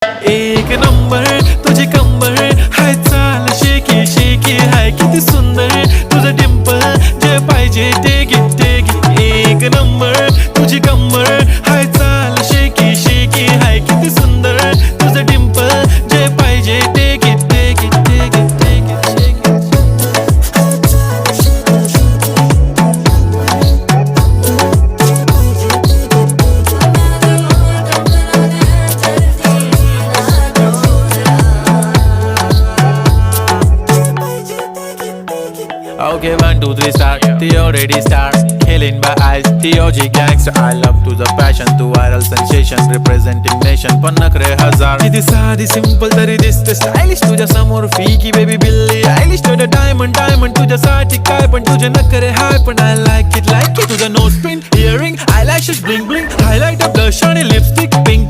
एक नंबर तुझी कंबर हाय, चाल शेकी शेकी हाय, किती सुंदर तुझं डिंपल, जे पाहिजे ते घे. एक नंबर तुझी कंबर हाय, चाल शेकी शेकी हाय, किती सुंदर तुझं डिंपल, जे पाहिजे ते घे. Okay, 1, 2, 3 start. The already start. Killing by eyes. The OG gangster. I love to the passion, to viral sensation, representing nation. पन्नकरे हजार. किती साधी simple तरी दिसते stylish तुझ्या समोर फीकी baby बिल्ली आयलिश. तुझं diamond तुझ्यासाठी काय पण तुझे नखरे हाय, पण I like it. तुझं nose pin, earring, eyelashes bling bling, highlighter, blush आणि lipstick pink.